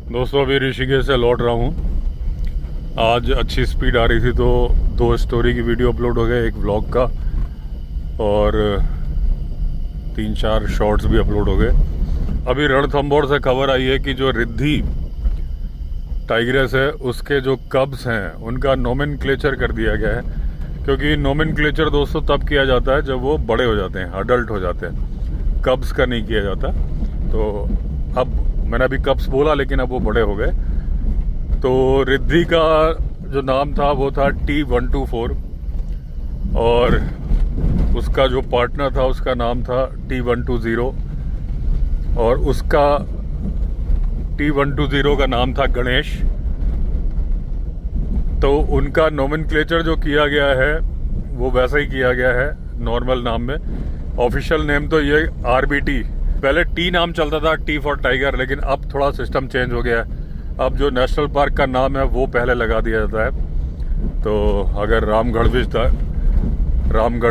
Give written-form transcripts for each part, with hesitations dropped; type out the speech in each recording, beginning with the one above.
दोस्तों अभी ऋषिकेश से लौट रहा हूँ। आज अच्छी स्पीड आ रही थी तो 2 स्टोरी की वीडियो अपलोड हो गए, एक व्लॉग का और 3-4 शॉर्ट्स भी अपलोड हो गए। अभी रणथंभौर से खबर आई है कि जो रिद्धि टाइग्रेस है उसके जो कब्स हैं उनका नोमेनक्लेचर कर दिया गया है, क्योंकि नोमेनक्लेचर दोस्तों तब किया जाता है जब वो बड़े हो जाते हैं, अडल्ट हो जाते हैं, कब्स का नहीं किया जाता। तो अब मैंने अभी कब्स बोला लेकिन अब वो बड़े हो गए। तो रिद्धि का जो नाम था वो था T124 और उसका जो पार्टनर था उसका नाम था T120 और उसका T120 का नाम था गणेश। तो उनका नोमेनक्लेचर जो किया गया है वो वैसा ही किया गया है नॉर्मल नाम में। ऑफिशियल नेम तो ये RBT, पहले T नाम चलता था, T फॉर टाइगर, लेकिन अब थोड़ा सिस्टम चेंज हो गया है। अब जो नेशनल पार्क का नाम है वो पहले लगा दिया जाता है। तो अगर रामगढ़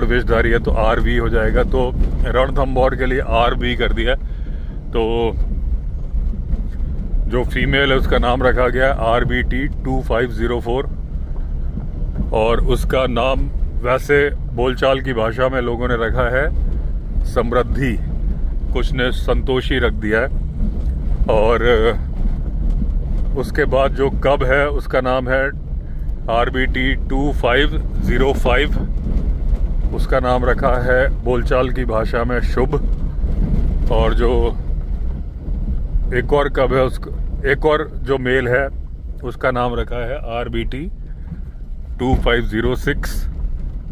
विषधारी है तो RV हो जाएगा, तो रणथंभौर के लिए RB कर दिया। तो जो फीमेल है उसका नाम रखा गया RBT2504 और उसका नाम वैसे बोलचाल की भाषा में लोगों ने रखा है समृद्धि, कुछ ने संतोषी रख दिया है। और उसके बाद जो कब है उसका नाम है RBT2505, उसका नाम रखा है बोलचाल की भाषा में शुभ। और जो एक और कब है एक और जो मेल है उसका नाम रखा है RBT2506,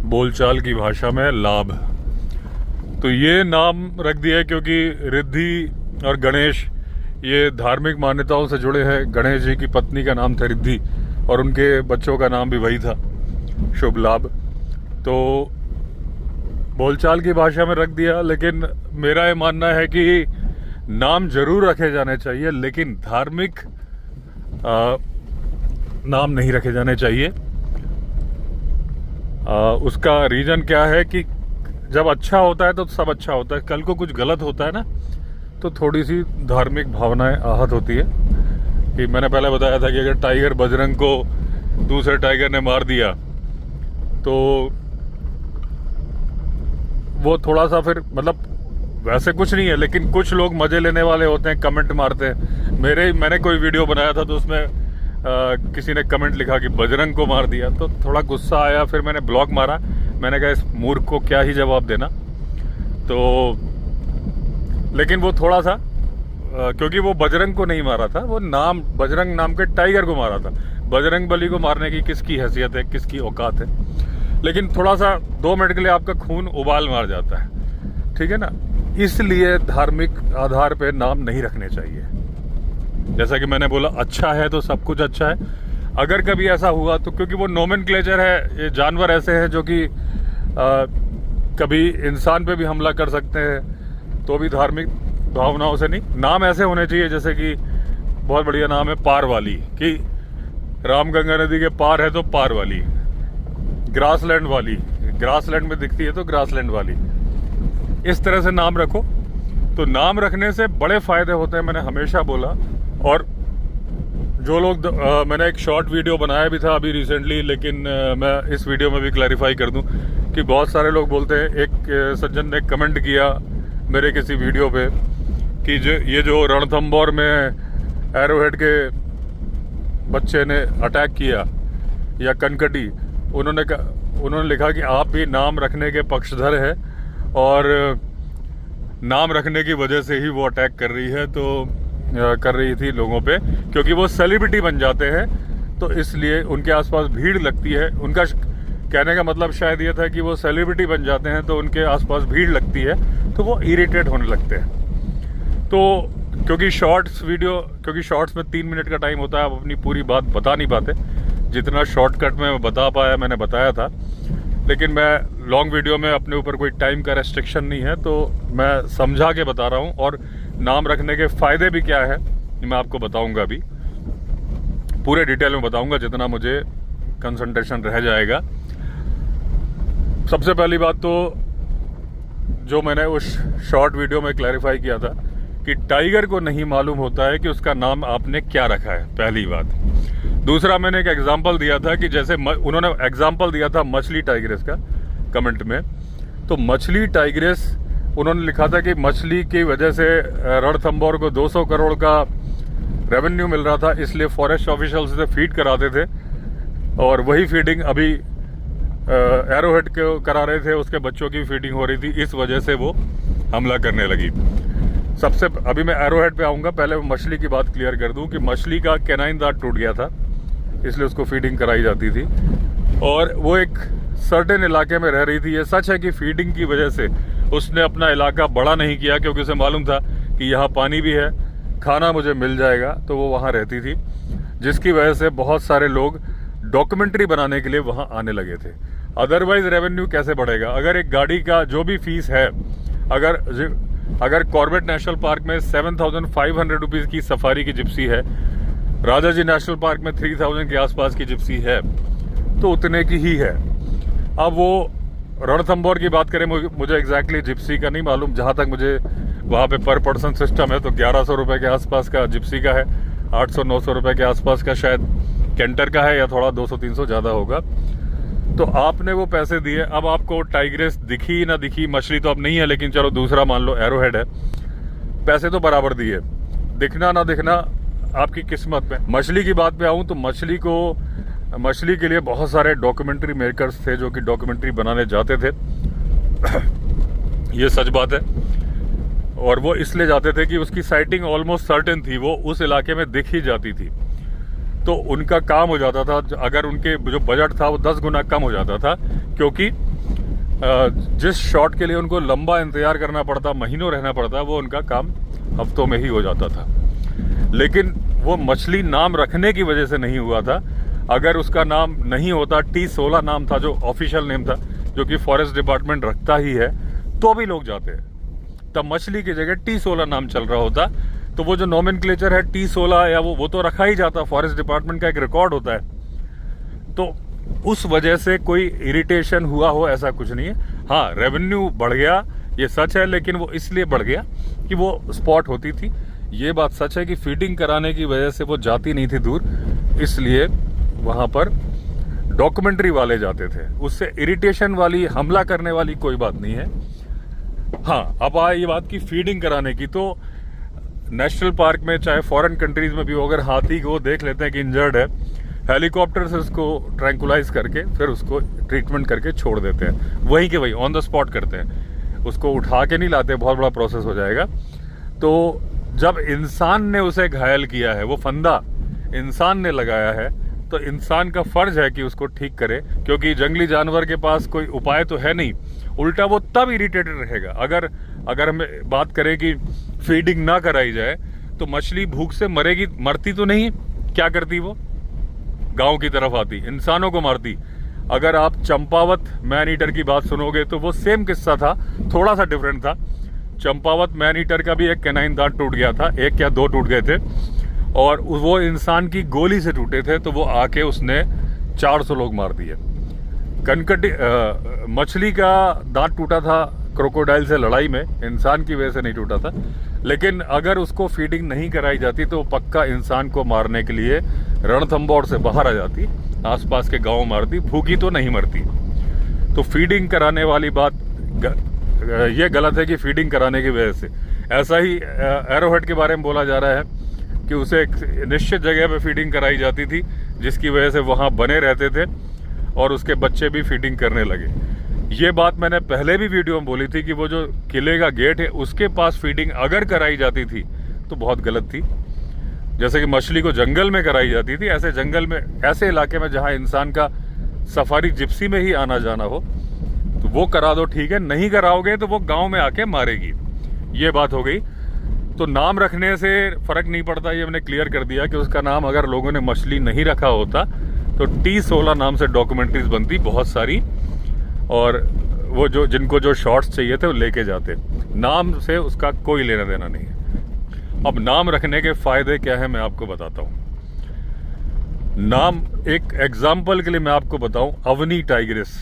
बोलचाल की भाषा में लाभ। तो ये नाम रख दिया है क्योंकि रिद्धि और गणेश ये धार्मिक मान्यताओं से जुड़े हैं। गणेश जी की पत्नी का नाम था रिद्धि और उनके बच्चों का नाम भी वही था, शुभ लाभ। तो बोलचाल की भाषा में रख दिया, लेकिन मेरा ये मानना है कि नाम जरूर रखे जाने चाहिए लेकिन धार्मिक नाम नहीं रखे जाने चाहिए। उसका रीजन क्या है कि जब अच्छा होता है तो सब अच्छा होता है, कल को कुछ गलत होता है ना तो थोड़ी सी धार्मिक भावनाएं आहत होती है। कि मैंने पहले बताया था कि अगर टाइगर बजरंग को दूसरे टाइगर ने मार दिया तो वो थोड़ा सा फिर मतलब वैसे कुछ नहीं है, लेकिन कुछ लोग मजे लेने वाले होते हैं, कमेंट मारते हैं। मैंने कोई वीडियो बनाया था तो उसमें किसी ने कमेंट लिखा कि बजरंग को मार दिया, तो थोड़ा गुस्सा आया, फिर मैंने ब्लॉक मारा। मैंने कहा इस मूर्ख को क्या ही जवाब देना। तो लेकिन वो थोड़ा सा क्योंकि वो बजरंग को नहीं मारा था, वो बजरंग नाम के टाइगर को मारा था। बजरंग बली को मारने की किसकी हैसियत है, किसकी औकात है। लेकिन थोड़ा सा 2 मिनट के लिए आपका खून उबाल मार जाता है, ठीक है ना। इसलिए धार्मिक आधार पे नाम नहीं रखने चाहिए। जैसा कि मैंने बोला, अच्छा है तो सब कुछ अच्छा है। अगर कभी ऐसा हुआ तो क्योंकि वो नोमेनक्लेचर है, ये जानवर ऐसे हैं जो कि कभी इंसान पे भी हमला कर सकते हैं, तो भी धार्मिक भावनाओं से नहीं। नाम ऐसे होने चाहिए जैसे कि बहुत बढ़िया नाम है पार वाली, कि रामगंगा नदी के पार है तो पार वाली, ग्रासलैंड वाली, ग्रासलैंड में दिखती है तो ग्रासलैंड वाली। इस तरह से नाम रखो तो नाम रखने से बड़े फायदे होते हैं, मैंने हमेशा बोला। और जो लोग मैंने एक शॉर्ट वीडियो बनाया भी था अभी रिसेंटली, लेकिन मैं इस वीडियो में भी क्लैरिफाई कर दूं कि बहुत सारे लोग बोलते हैं। एक सज्जन ने कमेंट किया मेरे किसी वीडियो पे कि ये जो रणथंभौर में एरोहेड के बच्चे ने अटैक किया या कनकटी, उन्होंने लिखा कि आप भी नाम रखने के पक्षधर हैं और नाम रखने की वजह से ही वो अटैक कर रही थी लोगों पे, क्योंकि वो सेलिब्रिटी बन जाते हैं तो इसलिए उनके आसपास भीड़ लगती है। उनका कहने का मतलब शायद ये था कि वो सेलिब्रिटी बन जाते हैं तो उनके आसपास भीड़ लगती है तो वो इरिटेट होने लगते हैं। तो क्योंकि शॉर्ट्स में 3 मिनट का टाइम होता है, आप अपनी पूरी बात बता नहीं पाते। जितना शॉर्टकट में बता पाया मैंने बताया था, लेकिन मैं लॉन्ग वीडियो में अपने ऊपर कोई टाइम का रेस्ट्रिक्शन नहीं है तो मैं समझा के बता रहा हूँ। और नाम रखने के फ़ायदे भी क्या है मैं आपको बताऊँगा, अभी पूरे डिटेल में बताऊँगा जितना मुझे कंसंट्रेशन रह जाएगा। सबसे पहली बात तो जो मैंने उस शॉर्ट वीडियो में क्लैरिफाई किया था कि टाइगर को नहीं मालूम होता है कि उसका नाम आपने क्या रखा है, पहली बात। दूसरा, मैंने एक एग्जाम्पल दिया था कि जैसे उन्होंने एग्जाम्पल दिया था मछली टाइग्रेस का कमेंट में, तो मछली टाइग्रेस उन्होंने लिखा था कि मछली की वजह से रणथंभौर को 200 करोड़ का रेवेन्यू मिल रहा था, इसलिए फॉरेस्ट ऑफिशियल से फीड कराते थे और वही फीडिंग अभी एरोहेड को करा रहे थे, उसके बच्चों की फीडिंग हो रही थी, इस वजह से वो हमला करने लगी। सबसे अभी मैं एरोहेड पे आऊँगा, पहले मछली की बात क्लियर कर दूं कि मछली का कैनाइन दांत टूट गया था, इसलिए उसको फीडिंग कराई जाती थी और वो एक सर्टेन इलाके में रह रही थी। ये सच है कि फीडिंग की वजह से उसने अपना इलाका बड़ा नहीं किया, क्योंकि उसे मालूम था कि यहाँ पानी भी है, खाना मुझे मिल जाएगा, तो वो वहाँ रहती थी, जिसकी वजह से बहुत सारे लोग डॉक्यूमेंट्री बनाने के लिए वहाँ आने लगे थे। अदरवाइज रेवेन्यू कैसे बढ़ेगा? अगर एक गाड़ी का जो भी फीस है, अगर कॉर्बेट नेशनल पार्क में 7,500 रुपीज़ की सफारी की जिप्सी है, राजाजी नेशनल पार्क में 3,000 के आसपास की जिप्सी है, तो उतने की ही है। अब वो रणथंभौर की बात करें, मुझे एग्जैक्टली जिप्सी का नहीं मालूम, जहाँ तक मुझे वहाँ पे पर पर्सन सिस्टम है तो 1100 रुपये के आसपास का जिप्सी का है, 800-900 रुपये के आसपास का शायद कैंटर का है, या थोड़ा 200-300 ज़्यादा होगा। तो आपने वो पैसे दिए, अब आपको टाइग्रेस दिखी ना दिखी, मछली तो अब नहीं है, लेकिन चलो दूसरा मान लो एरोहेड है, पैसे तो बराबर दिए, दिखना ना दिखना आपकी किस्मत पे। मछली की बात पे आऊँ तो मछली के लिए बहुत सारे डॉक्यूमेंट्री मेकर्स थे जो कि डॉक्यूमेंट्री बनाने जाते थे ये सच बात है, और वो इसलिए जाते थे कि उसकी साइटिंग ऑलमोस्ट सर्टेन थी, वो उस इलाके में दिख ही जाती थी, तो उनका काम हो जाता था। अगर उनके जो बजट था वो 10 गुना कम हो जाता था, क्योंकि जिस शॉट के लिए उनको लंबा इंतजार करना पड़ता, महीनों रहना पड़ता, वो उनका काम हफ्तों में ही हो जाता था। लेकिन वो मछली नाम रखने की वजह से नहीं हुआ था। अगर उसका नाम नहीं होता, T16 नाम था जो ऑफिशियल नेम था, जो कि फॉरेस्ट डिपार्टमेंट रखता ही है, तो भी लोग जाते हैं। तब मछली की जगह T16 नाम चल रहा होता, तो वो जो नॉमेनक्लेचर है T16 या वो तो रखा ही जाता, फॉरेस्ट डिपार्टमेंट का एक रिकॉर्ड होता है। तो उस वजह से कोई इरिटेशन हुआ हो ऐसा कुछ नहीं है। हाँ, रेवेन्यू बढ़ गया, ये सच है, लेकिन वो इसलिए बढ़ गया कि वो स्पॉट होती थी। ये बात सच है कि फीडिंग कराने की वजह से वो जाती नहीं थी दूर, इसलिए वहाँ पर डॉक्यूमेंट्री वाले जाते थे। उससे इरिटेशन वाली, हमला करने वाली कोई बात नहीं है। हाँ, अब आए ये बात की फीडिंग कराने की, तो नेशनल पार्क में चाहे फॉरेन कंट्रीज में भी हो, अगर हाथी को देख लेते हैं कि इंजर्ड है, हेलीकॉप्टर से उसको ट्रैंकुलाइज करके फिर उसको ट्रीटमेंट करके छोड़ देते हैं, वहीं के वहीं ऑन द स्पॉट करते हैं, उसको उठा के नहीं लाते, बहुत बड़ा प्रोसेस हो जाएगा। तो जब इंसान ने उसे घायल किया है, वो फंदा इंसान ने लगाया है, तो इंसान का फर्ज है कि उसको ठीक करे, क्योंकि जंगली जानवर के पास कोई उपाय तो है नहीं, उल्टा वो तब इरिटेटेड रहेगा। अगर हम बात करें कि फीडिंग ना कराई जाए तो मछली भूख से मरेगी, मरती तो नहीं, क्या करती वो? गांव की तरफ आती, इंसानों को मारती। अगर आप चंपावत मैन ईटर की बात सुनोगे तो वो सेम किस्सा था, थोड़ा सा डिफरेंट था। चंपावत मैन ईटर का भी एक कैनाइन दांत टूट गया था, एक या दो टूट गए थे, और वो इंसान की गोली से टूटे थे, तो वो आके उसने 400 लोग मार दिए। मछली का दांत टूटा था क्रोकोडाइल से लड़ाई में, इंसान की वजह से नहीं टूटा था, लेकिन अगर उसको फीडिंग नहीं कराई जाती तो पक्का इंसान को मारने के लिए रणथंभौर से बाहर आ जाती, आसपास के गांव मारती, भूखी तो नहीं मरती। तो फीडिंग कराने वाली बात ये गलत है कि फीडिंग कराने की वजह से। ऐसा ही एरोहेड के बारे में बोला जा रहा है कि उसे एक निश्चित जगह पे फीडिंग कराई जाती थी, जिसकी वजह से वहाँ बने रहते थे और उसके बच्चे भी फीडिंग करने लगे। ये बात मैंने पहले भी वीडियो में बोली थी कि वो जो किले का गेट है उसके पास फीडिंग अगर कराई जाती थी तो बहुत गलत थी। जैसे कि मछली को जंगल में कराई जाती थी, ऐसे जंगल में, ऐसे इलाके में जहाँ इंसान का सफारी जिप्सी में ही आना जाना हो, तो वो करा दो, ठीक है। नहीं कराओगे तो वो गाँव में आके मारेगी, ये बात हो गई। तो नाम रखने से फर्क नहीं पड़ता, ये मैंने क्लियर कर दिया कि उसका नाम अगर लोगों ने मछली नहीं रखा होता तो T16 नाम से डॉक्यूमेंट्रीज बनती बहुत सारी, और वो जिनको जो शॉट्स चाहिए थे वो लेके जाते। नाम से उसका कोई लेना देना नहीं है। अब नाम रखने के फायदे क्या है मैं आपको बताता हूँ। नाम एक एग्जाम्पल के लिए मैं आपको बताऊं, अवनी टाइग्रेस,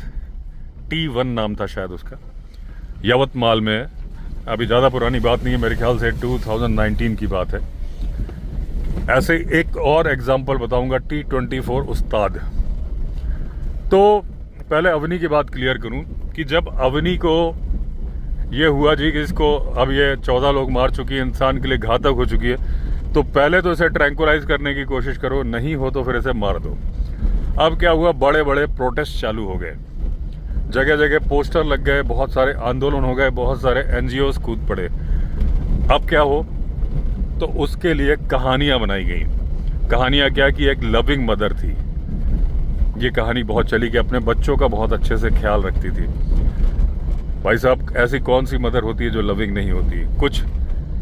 T1 नाम था शायद उसका, यवतमाल में अभी ज़्यादा पुरानी बात नहीं है, मेरे ख्याल से 2019 की बात है। ऐसे एक और एग्जाम्पल बताऊंगा, T24 उस्ताद। तो पहले अवनी की बात क्लियर करूं कि जब अवनी को ये हुआ जी कि इसको अब ये 14 लोग मार चुकी है, इंसान के लिए घातक हो चुकी है, तो पहले तो इसे ट्रैंकुलाइज करने की कोशिश करो, नहीं हो तो फिर इसे मार दो। अब क्या हुआ, बड़े बड़े प्रोटेस्ट चालू हो गए, जगह जगह पोस्टर लग गए, बहुत सारे आंदोलन हो गए, बहुत सारे NGOs कूद पड़े। अब क्या हो, तो उसके लिए कहानियां बनाई गई। कहानियां क्या कि एक लविंग मदर थी, ये कहानी बहुत चली कि अपने बच्चों का बहुत अच्छे से ख्याल रखती थी। भाई साहब, ऐसी कौन सी मदर होती है जो लविंग नहीं होती? कुछ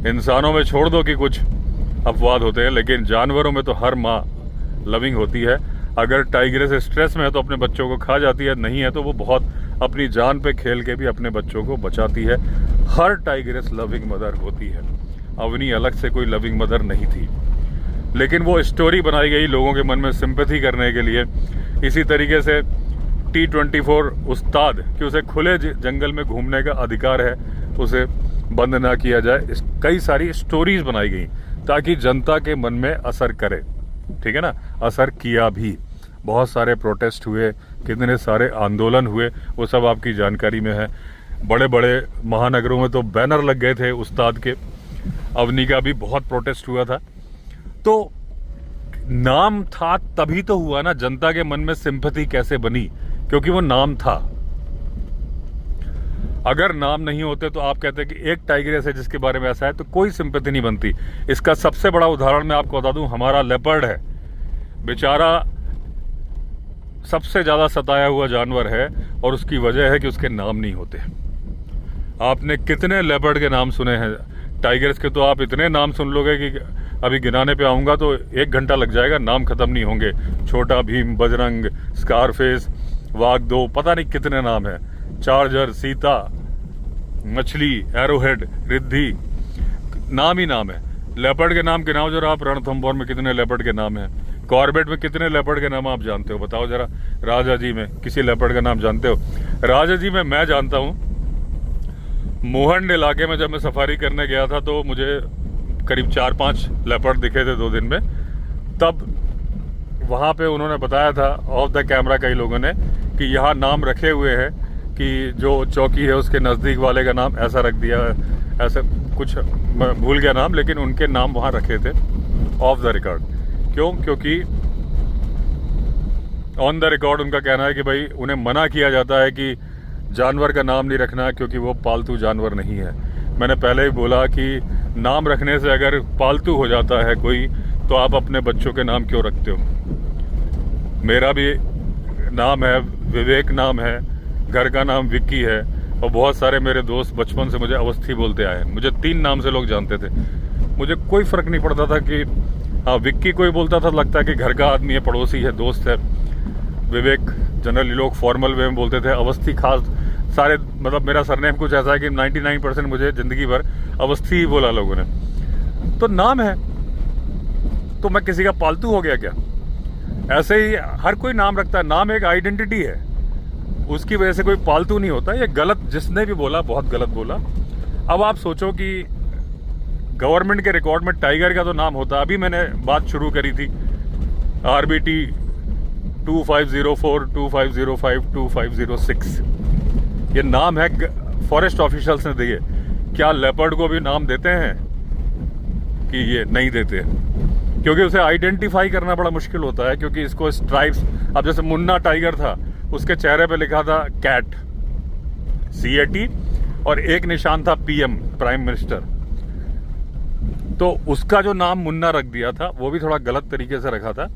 इंसानों में छोड़ दो कि कुछ अपवाद होते हैं, लेकिन जानवरों में तो हर माँ लविंग होती है। अगर टाइग्रेस स्ट्रेस में है तो अपने बच्चों को खा जाती है, नहीं है तो वो बहुत अपनी जान पे खेल के भी अपने बच्चों को बचाती है। हर टाइग्रेस लविंग मदर होती है। अवनी अलग से कोई लविंग मदर नहीं थी, लेकिन वो स्टोरी बनाई गई लोगों के मन में सिंपैथी करने के लिए। इसी तरीके से T24 उस्ताद कि उसे खुले जंगल में घूमने का अधिकार है, उसे बंद ना किया जाए, कई सारी स्टोरीज बनाई गई ताकि जनता के मन में असर करे। ठीक है ना, असर किया भी। बहुत सारे प्रोटेस्ट हुए, कितने सारे आंदोलन हुए, वो सब आपकी जानकारी में है। बड़े बड़े महानगरों में तो बैनर लग गए थे उस्ताद के। अवनी का भी बहुत प्रोटेस्ट हुआ था। तो नाम था तभी तो हुआ ना, जनता के मन में सिंपैथी कैसे बनी? क्योंकि वो नाम था। अगर नाम नहीं होते तो आप कहते कि एक टाइग्रेस है जिसके बारे में ऐसा है, तो कोई सिंपैथी नहीं बनती। इसका सबसे बड़ा उदाहरण मैं आपको बता दूं, हमारा लेपर्ड है, बेचारा सबसे ज्यादा सताया हुआ जानवर है, और उसकी वजह है कि उसके नाम नहीं होते। आपने कितने लेपर्ड के नाम सुने हैं? टाइगर्स के तो आप इतने नाम सुन लोगे कि अभी गिनाने पे आऊंगा तो 1 घंटा लग जाएगा, नाम खत्म नहीं होंगे। छोटा भीम, बजरंग, स्कारफेस, वाघ-2, पता नहीं कितने नाम है। चार्जर, सीता, मछली, एरोहेड, रिद्धि, नाम ही नाम है। लेपर्ड के नाम गिनाओ जरा आप, रणथंभौर में कितने लेपर्ड के नाम हैं? कॉर्बेट में कितने लेपर्ड के नाम आप जानते हो? बताओ जरा। राजा जी में किसी लेपर्ड का नाम जानते हो? राजा जी में मैं जानता हूँ। मोहंड इलाके में जब मैं सफारी करने गया था तो मुझे करीब 4-5 लेपर्ड दिखे थे 2 दिन में। तब वहाँ पे उन्होंने बताया था ऑफ द कैमरा कई लोगों ने कि यहाँ नाम रखे हुए हैं कि जो चौकी है उसके नज़दीक वाले का नाम ऐसा रख दिया, ऐसा कुछ, मैं भूल गया नाम, लेकिन उनके नाम वहाँ रखे थे ऑफ द रिकॉर्ड। क्यों? क्योंकि ऑन द रिकॉर्ड उनका कहना है कि भाई उन्हें मना किया जाता है कि जानवर का नाम नहीं रखना, क्योंकि वो पालतू जानवर नहीं है। मैंने पहले ही बोला कि नाम रखने से अगर पालतू हो जाता है कोई, तो आप अपने बच्चों के नाम क्यों रखते हो? मेरा भी नाम है विवेक, नाम है, घर का नाम विक्की है, और बहुत सारे मेरे दोस्त बचपन से मुझे अवस्थी बोलते आए। मुझे 3 नाम से लोग जानते थे। मुझे कोई फर्क नहीं पड़ता था कि हाँ विक्की कोई बोलता था, लगता है कि घर का आदमी है, पड़ोसी है, दोस्त है। विवेक जनरली लोग फॉर्मल वे में बोलते थे। अवस्थी खास सारे, मतलब मेरा सरनेम कुछ ऐसा है कि 99% मुझे जिंदगी भर अवस्थी ही बोला लोगों ने। तो नाम है, तो मैं किसी का पालतू हो गया क्या? ऐसे ही हर कोई नाम रखता है, नाम एक आइडेंटिटी है, उसकी वजह से कोई पालतू नहीं होता। ये गलत, जिसने भी बोला बहुत गलत बोला। अब आप सोचो कि गवर्नमेंट के रिकॉर्ड में टाइगर का तो नाम होता। अभी मैंने बात शुरू करी थी RBT 2504, 2505, 2506, ये नाम है फॉरेस्ट ऑफिशियल्स ने दिए। क्या लेपर्ड को भी नाम देते हैं कि ये नहीं देते? क्योंकि उसे आइडेंटिफाई करना बड़ा मुश्किल होता है, क्योंकि इसको स्ट्राइप्स, अब जैसे मुन्ना टाइगर था, उसके चेहरे पे लिखा था कैट, CAT, और एक निशान था PM, प्राइम मिनिस्टर। तो उसका जो नाम मुन्ना रख दिया था वो भी थोड़ा गलत तरीके से रखा था।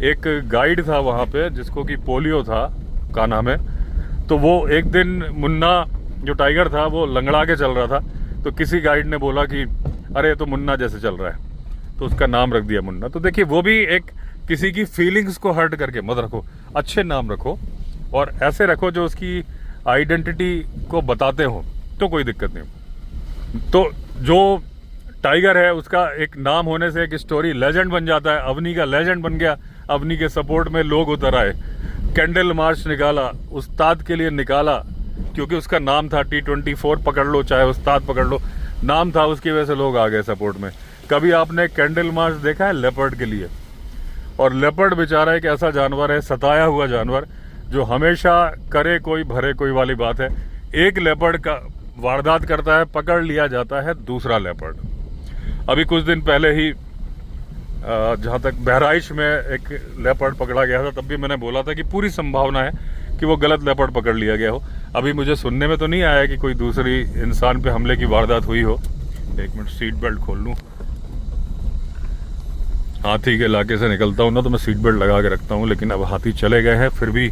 एक गाइड था वहाँ पे जिसको कि पोलियो था कान्हा में, तो वो एक दिन मुन्ना जो टाइगर था वो लंगड़ा के चल रहा था, तो किसी गाइड ने बोला कि अरे तो मुन्ना जैसे चल रहा है, तो उसका नाम रख दिया मुन्ना। तो देखिए, वो भी एक किसी की फीलिंग्स को हर्ट करके मत रखो, अच्छे नाम रखो, और ऐसे रखो जो उसकी आइडेंटिटी को बताते हो, तो कोई दिक्कत नहीं। तो जो टाइगर है उसका एक नाम होने से एक स्टोरी लेजेंड बन जाता है। अवनी का लेजेंड बन गया, अवनी के सपोर्ट में लोग उतर आए, कैंडल मार्च निकाला, उस्ताद के लिए निकाला, क्योंकि उसका नाम था T24 पकड़ लो, चाहे उस्ताद पकड़ लो, नाम था, उसकी वजह से लोग आ गए सपोर्ट में। कभी आपने कैंडल मार्च देखा है लेपर्ड के लिए? और लेपर्ड बेचारा एक ऐसा जानवर है, सताया हुआ जानवर, जो हमेशा करे कोई भरे कोई वाली बात है। एक लेपर्ड का वारदात करता है, पकड़ लिया जाता है दूसरा लेपर्ड। अभी कुछ दिन पहले ही जहाँ तक बहराइच में एक लेपर्ड पकड़ा गया था, तब भी मैंने बोला था कि पूरी संभावना है कि वो गलत लेपर्ड पकड़ लिया गया हो। अभी मुझे सुनने में तो नहीं आया कि कोई दूसरी इंसान पे हमले की वारदात हुई हो। एक मिनट सीट बेल्ट खोल लूँ। हाथी के इलाके से निकलता हूँ ना तो मैं सीट बेल्ट लगा के रखता हूँ, लेकिन अब हाथी चले गए हैं, फिर भी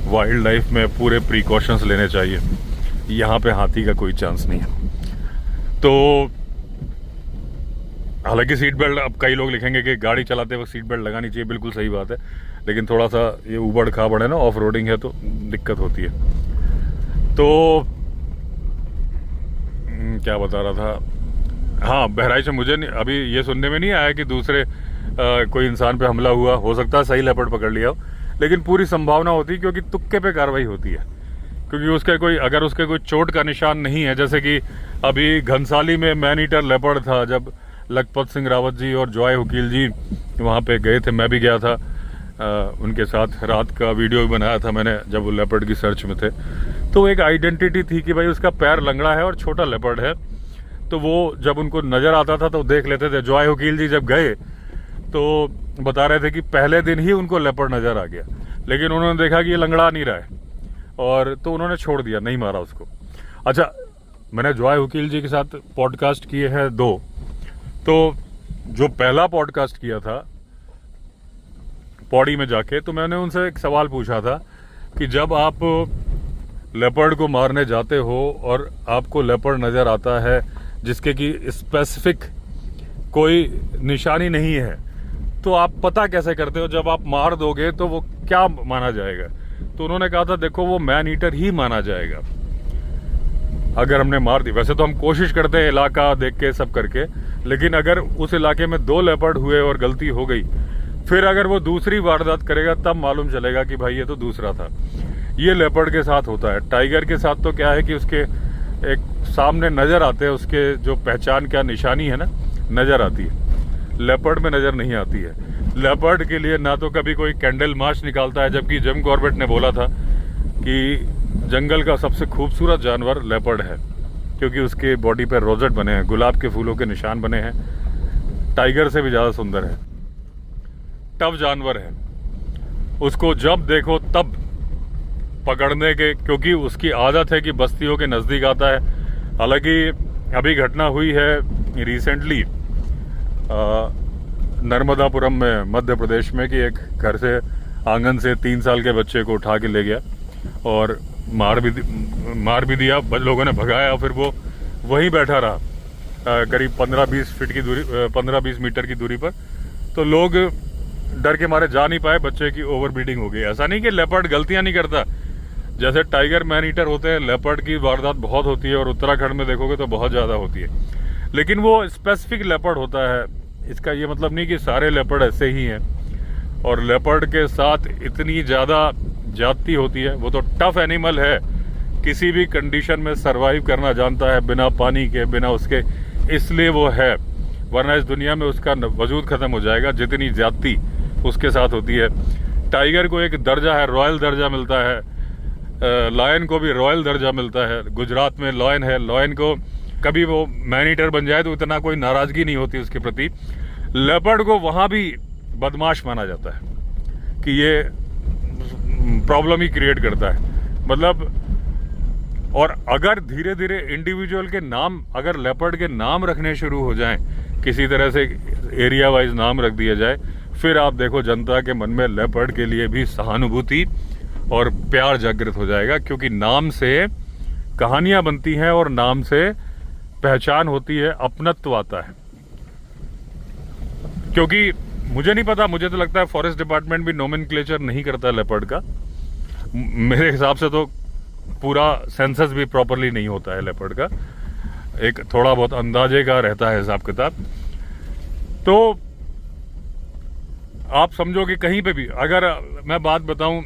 वाइल्ड लाइफ में पूरे प्रिकॉशंस लेने चाहिए। यहाँ पे हाथी का कोई चांस नहीं है। तो हालांकि सीट बेल्ट, अब कई लोग लिखेंगे कि गाड़ी चलाते वक्त सीट बेल्ट लगानी चाहिए, बिल्कुल सही बात है, लेकिन थोड़ा सा ये उबड़ खाबड़ है ना, ऑफ रोडिंग है तो दिक्कत होती है। तो क्या बता रहा था, हाँ, बहराइच में मुझे अभी ये सुनने में नहीं आया कि दूसरे कोई इंसान पे हमला हुआ। हो सकता है सही लेपर्ड पकड़ लिया हो, लेकिन पूरी संभावना होती है, क्योंकि तुक्के पे कार्रवाई होती है। क्योंकि उसके कोई, अगर उसके कोई चोट का निशान नहीं है, जैसे कि अभी घनसाली में मैन ईटर लेपर्ड था, जब लखपत सिंह रावत जी और जॉय वकील जी वहाँ पे गए थे, मैं भी गया था उनके साथ, रात का वीडियो भी बनाया था मैंने जब वो लेपर्ड की सर्च में थे। तो एक आइडेंटिटी थी कि भाई उसका पैर लंगड़ा है और छोटा लेपर्ड है, तो वो जब उनको नज़र आता था तो देख लेते थे। जॉय वकील जी जब गए तो बता रहे थे कि पहले दिन ही उनको लेपर्ड नज़र आ गया, लेकिन उन्होंने देखा कि ये लंगड़ा नहीं रहा है, और तो उन्होंने छोड़ दिया, नहीं मारा उसको। अच्छा, मैंने जॉय वकील जी के साथ पॉडकास्ट किए हैं 2। तो जो पहला पॉडकास्ट किया था पौड़ी में जाके, तो मैंने उनसे एक सवाल पूछा था कि जब आप लेपर्ड को मारने जाते हो और आपको लेपर्ड नज़र आता है जिसके कि स्पेसिफिक कोई निशानी नहीं है, तो आप पता कैसे करते हो? जब आप मार दोगे तो वो क्या माना जाएगा? तो उन्होंने कहा था, देखो वो मैन ईटर ही माना जाएगा अगर हमने मार दी। वैसे तो हम कोशिश करते हैं इलाका देख के सब करके, लेकिन अगर उस इलाके में 2 लेपर्ड हुए और गलती हो गई, फिर अगर वो दूसरी वारदात करेगा तब मालूम चलेगा कि भाई ये तो दूसरा था। ये लेपर्ड के साथ होता है। टाइगर के साथ तो क्या है कि उसके एक सामने नजर आते हैं, उसके जो पहचान क्या निशानी है ना, नजर आती है। लेपर्ड में नजर नहीं आती है। लेपर्ड के लिए ना तो कभी कोई कैंडल मार्च निकालता है, जबकि जिम कॉर्बेट ने बोला था कि जंगल का सबसे खूबसूरत जानवर लेपर्ड है, क्योंकि उसके बॉडी पर रोजेट बने हैं, गुलाब के फूलों के निशान बने हैं। टाइगर से भी ज़्यादा सुंदर है, टफ जानवर है, उसको जब देखो तब पकड़ने के, क्योंकि उसकी आदत है कि बस्तियों के नज़दीक आता है। हालांकि अभी घटना हुई है रिसेंटली नर्मदापुरम में मध्य प्रदेश में, कि एक घर से आंगन से 3 साल के बच्चे को उठा के ले गया और मार भी दिया। लोगों ने भगाया, फिर वो वहीं बैठा रहा करीब 15-20 फीट की दूरी, 15-20 मीटर की दूरी पर। तो लोग डर के मारे जा नहीं पाए, बच्चे की ओवर ब्रीडिंग हो गई। ऐसा नहीं कि लेपर्ड गलतियां नहीं करता, जैसे टाइगर मैन ईटर होते हैं, लेपर्ड की वारदात बहुत होती है, और उत्तराखंड में देखोगे तो बहुत ज़्यादा होती है, लेकिन वो स्पेसिफिक लेपर्ड होता है। इसका ये मतलब नहीं कि सारे लेपर्ड ऐसे ही हैं, और लेपर्ड के साथ इतनी ज़्यादा जाति होती है। वो तो टफ एनिमल है, किसी भी कंडीशन में सरवाइव करना जानता है, बिना पानी के, बिना उसके, इसलिए वो है, वरना इस दुनिया में उसका वजूद ख़त्म हो जाएगा जितनी जाति उसके साथ होती है। टाइगर को एक दर्जा है, रॉयल दर्जा मिलता है, लायन को भी रॉयल दर्जा मिलता है। गुजरात में लॉयन है, लॉयन को कभी वो मैन ईटर बन जाए तो इतना कोई नाराज़गी नहीं होती उसके प्रति। लेपर्ड को वहाँ भी बदमाश माना जाता है कि ये प्रॉब्लम ही क्रिएट करता है, मतलब। और अगर धीरे धीरे इंडिविजुअल के नाम, अगर लेपर्ड के नाम रखने शुरू हो जाएं, किसी तरह से एरिया वाइज नाम रख दिया जाए, फिर आप देखो जनता के मन में लेपर्ड के लिए भी सहानुभूति और प्यार जागृत हो जाएगा, क्योंकि नाम से कहानियां बनती हैं और नाम से पहचान होती है, अपनत्व आता है। क्योंकि मुझे नहीं पता, मुझे तो लगता है फॉरेस्ट डिपार्टमेंट भी नोमेनक्लेचर नहीं करता लेपर्ड का। मेरे हिसाब से तो पूरा सेंसस भी प्रॉपरली नहीं होता है लेपर्ड का, एक थोड़ा बहुत अंदाजे का रहता है हिसाब किताब। तो आप समझो कि कहीं पे भी, अगर मैं बात बताऊं,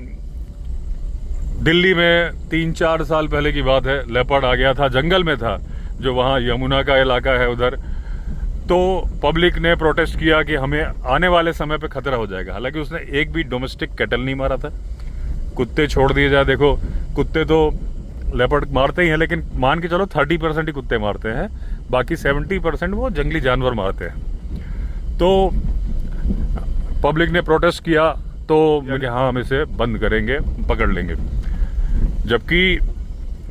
दिल्ली में 3-4 साल पहले की बात है, लेपर्ड आ गया था, जंगल में था, जो वहाँ यमुना का इलाका है उधर। तो पब्लिक ने प्रोटेस्ट किया कि हमें आने वाले समय पे खतरा हो जाएगा। हालांकि उसने एक भी डोमेस्टिक कैटल नहीं मारा था। कुत्ते छोड़ दिए जाए, देखो कुत्ते तो लेपर्ड मारते ही हैं, लेकिन मान के चलो 30% ही कुत्ते मारते हैं, बाकी 70% वो जंगली जानवर मारते हैं। तो पब्लिक ने प्रोटेस्ट किया तो हाँ हम इसे बंद करेंगे, पकड़ लेंगे। जबकि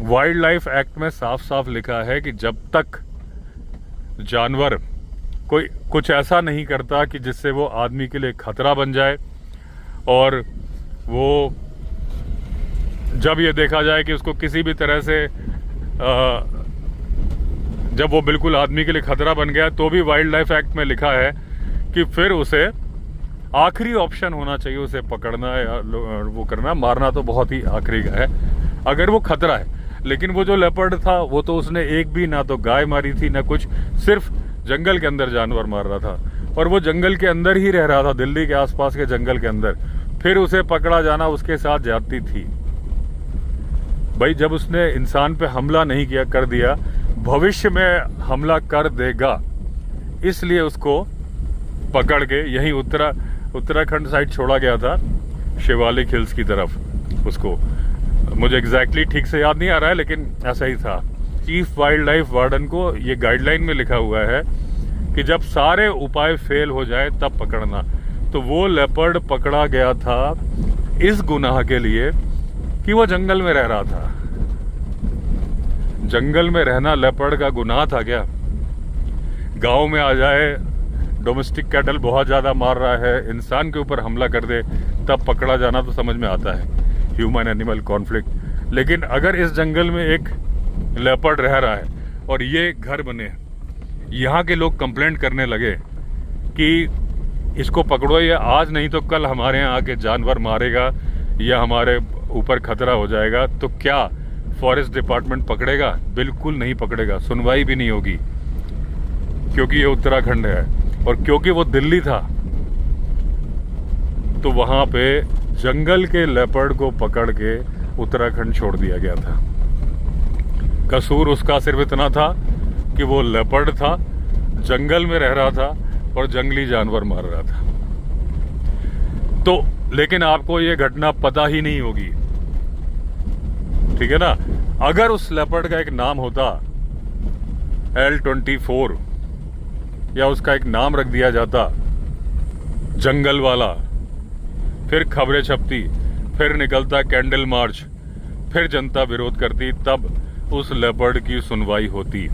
वाइल्ड लाइफ एक्ट में साफ साफ लिखा है कि जब तक जानवर कोई कुछ ऐसा नहीं करता कि जिससे वो आदमी के लिए खतरा बन जाए, और वो जब ये देखा जाए कि उसको किसी भी तरह से जब वो बिल्कुल आदमी के लिए खतरा बन गया, तो भी वाइल्ड लाइफ एक्ट में लिखा है कि फिर उसे आखिरी ऑप्शन होना चाहिए उसे पकड़ना या वो करना। मारना तो बहुत ही आखिरी का है अगर वो खतरा है। लेकिन वो जो लेपर्ड था वो तो उसने एक भी ना तो गाय मारी थी ना कुछ, सिर्फ जंगल के अंदर जानवर मार रहा था, और वो जंगल के अंदर ही रह रहा था, दिल्ली के आसपास के जंगल के अंदर। फिर उसे पकड़ा जाना उसके साथ ज्यादती थी। भाई जब उसने इंसान पे हमला नहीं किया, कर दिया, भविष्य में हमला कर देगा, इसलिए उसको पकड़ के यहीं उत्तराखंड साइड छोड़ा गया था, शिवालिक हिल्स की तरफ। उसको मुझे एग्जैक्टली ठीक से याद नहीं आ रहा है, लेकिन ऐसा ही था। चीफ वाइल्ड लाइफ वार्डन को ये गाइडलाइन में लिखा हुआ है कि जब सारे उपाय फेल हो जाए तब पकड़ना। तो वो लेपर्ड पकड़ा गया था इस गुनाह के लिए कि वो जंगल में रह रहा था। जंगल में रहना लेपर्ड का गुनाह था क्या? गांव में आ जाए, डोमेस्टिक कैटल बहुत ज्यादा मार रहा है, इंसान के ऊपर हमला कर दे, तब पकड़ा जाना तो समझ में आता है, ह्यूमन एनिमल कॉन्फ्लिक्ट। लेकिन अगर इस जंगल में एक लेपर्ड रह रहा है और ये घर बने, यहाँ के लोग कंप्लेंट करने लगे कि इसको पकड़ो, ये आज नहीं तो कल हमारे यहाँ आके जानवर मारेगा या हमारे ऊपर खतरा हो जाएगा, तो क्या फॉरेस्ट डिपार्टमेंट पकड़ेगा? बिल्कुल नहीं पकड़ेगा, सुनवाई भी नहीं होगी, क्योंकि ये उत्तराखंड है। और क्योंकि वो दिल्ली था, तो वहां पे जंगल के लेपर्ड को पकड़ के उत्तराखंड छोड़ दिया गया था। कसूर उसका सिर्फ इतना था कि वो लेपर्ड था, जंगल में रह रहा था और जंगली जानवर मार रहा था। तो लेकिन आपको ये घटना पता ही नहीं होगी, ठीक है ना? अगर उस लेपर्ड का एक नाम होता L24 या उसका एक नाम रख दिया जाता जंगल वाला, फिर खबरें छपती, फिर निकलता कैंडल मार्च, फिर जनता विरोध करती, तब उस लेपर्ड की सुनवाई होती।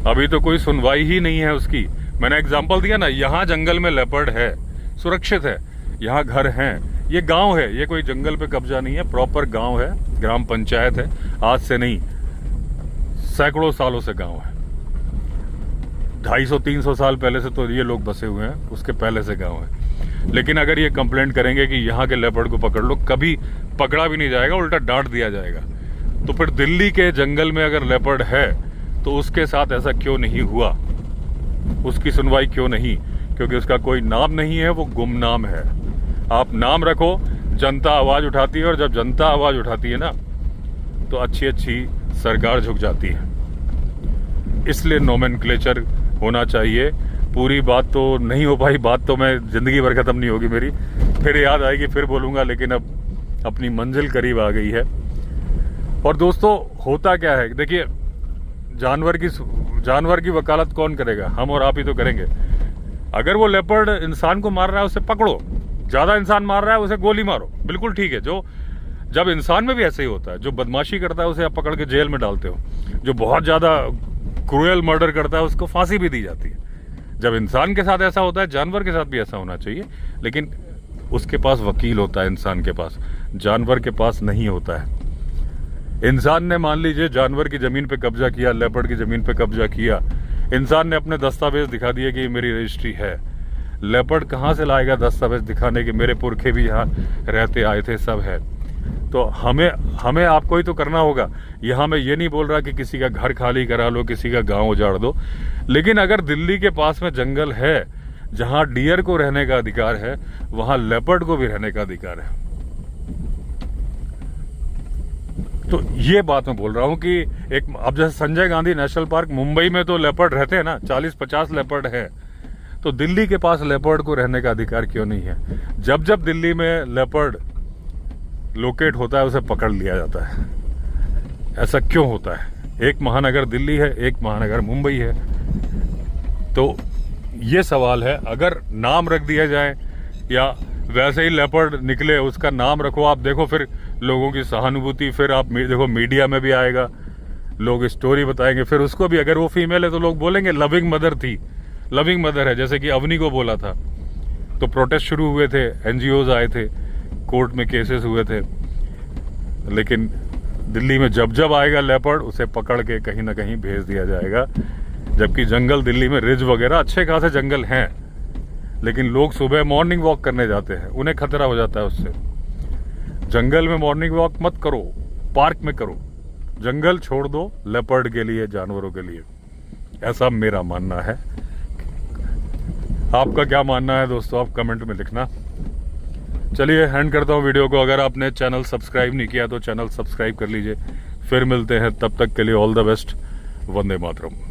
अभी तो कोई सुनवाई ही नहीं है उसकी। मैंने एग्जांपल दिया ना, यहाँ जंगल में लेपर्ड है, सुरक्षित है, यहाँ घर हैं, ये गांव है, ये कोई जंगल पे कब्जा नहीं है, प्रॉपर गांव है, ग्राम पंचायत है, आज से नहीं सैकड़ों सालों से गांव है। 250-300 साल पहले से तो ये लोग बसे हुए हैं, उसके पहले से गांव है। लेकिन अगर ये कंप्लेंट करेंगे कि यहाँ के लेपर्ड को पकड़ लो, कभी पकड़ा भी नहीं जाएगा, उल्टा डांट दिया जाएगा। तो फिर दिल्ली के जंगल में अगर लेपर्ड है तो उसके साथ ऐसा क्यों नहीं हुआ? उसकी सुनवाई क्यों नहीं? क्योंकि उसका कोई नाम नहीं है, वो गुमनाम है। आप नाम रखो, जनता आवाज उठाती है, और जब जनता आवाज उठाती है ना, तो अच्छी अच्छी सरकार झुक जाती है। इसलिए नोमेनक्लेचर होना चाहिए। पूरी बात तो नहीं हो पाई, बात तो मैं जिंदगी भर खत्म नहीं होगी मेरी, फिर याद आएगी, फिर बोलूंगा, लेकिन अब अपनी मंजिल करीब आ गई है। और दोस्तों होता क्या है, देखिए जानवर की वकालत कौन करेगा? हम और आप ही तो करेंगे। अगर वो लेपर्ड इंसान को मार रहा है, उसे पकड़ो, ज्यादा इंसान मार रहा है उसे गोली मारो, बिल्कुल ठीक है। जो जब इंसान में भी ऐसे ही होता है, जो बदमाशी करता है उसे आप पकड़ के जेल में डालते हो, जो बहुत ज्यादा क्रूएल मर्डर करता है उसको फांसी भी दी जाती है। जब इंसान के साथ ऐसा होता है, जानवर के साथ भी ऐसा होना चाहिए। लेकिन उसके पास वकील होता है, इंसान के पास, जानवर के पास नहीं होता है। इंसान ने मान लीजिए जानवर की जमीन पे कब्जा किया, लेपर्ड की जमीन पे कब्जा किया, इंसान ने अपने दस्तावेज दिखा दिए कि मेरी रजिस्ट्री है। लेपर्ड कहाँ से लाएगा दस्तावेज दिखाने के मेरे पुरखे भी यहाँ रहते आए थे, सब है। तो हमें आपको ही तो करना होगा। यहाँ मैं ये नहीं बोल रहा कि किसी का घर खाली करा लो, किसी का गांव उजाड़ दो, लेकिन अगर दिल्ली के पास में जंगल है जहाँ डियर को रहने का अधिकार है, वहाँ लेपर्ड को भी रहने का अधिकार है। तो ये बात मैं बोल रहा हूँ कि एक अब जैसे संजय गांधी नेशनल पार्क, मुंबई में तो लेपर्ड रहते हैं ना, 40-50 लेपर्ड है, तो दिल्ली के पास लेपर्ड को रहने का अधिकार क्यों नहीं है? जब जब दिल्ली में लेपर्ड लोकेट होता है उसे पकड़ लिया जाता है। ऐसा क्यों होता है? एक महानगर दिल्ली है, एक महानगर मुंबई है। तो ये सवाल है, अगर नाम रख दिया जाए या वैसे ही लेपर्ड निकले उसका नाम रखो, आप देखो फिर लोगों की सहानुभूति, फिर आप देखो मीडिया में भी आएगा, लोग स्टोरी बताएंगे, फिर उसको भी, अगर वो फीमेल है तो लोग बोलेंगे लविंग मदर थी, लविंग मदर है, जैसे कि अवनी को बोला था। तो प्रोटेस्ट शुरू हुए थे, एनजीओज आए थे, कोर्ट में केसेस हुए थे, लेकिन दिल्ली में जब जब आएगा लेपर्ड उसे पकड़ के कहीं ना कहीं भेज दिया जाएगा। जबकि जंगल दिल्ली में रिज वगैरह अच्छे खासे जंगल हैं, लेकिन लोग सुबह मॉर्निंग वॉक करने जाते हैं, उन्हें खतरा हो जाता है उससे। जंगल में मॉर्निंग वॉक मत करो, पार्क में करो, जंगल छोड़ दो लेपर्ड के लिए, जानवरों के लिए। ऐसा मेरा मानना है। आपका क्या मानना है दोस्तों, आप कमेंट में लिखना। चलिए एंड करता हूँ वीडियो को। अगर आपने चैनल सब्सक्राइब नहीं किया तो चैनल सब्सक्राइब कर लीजिए। फिर मिलते हैं, तब तक के लिए all the best. Vande Mataram.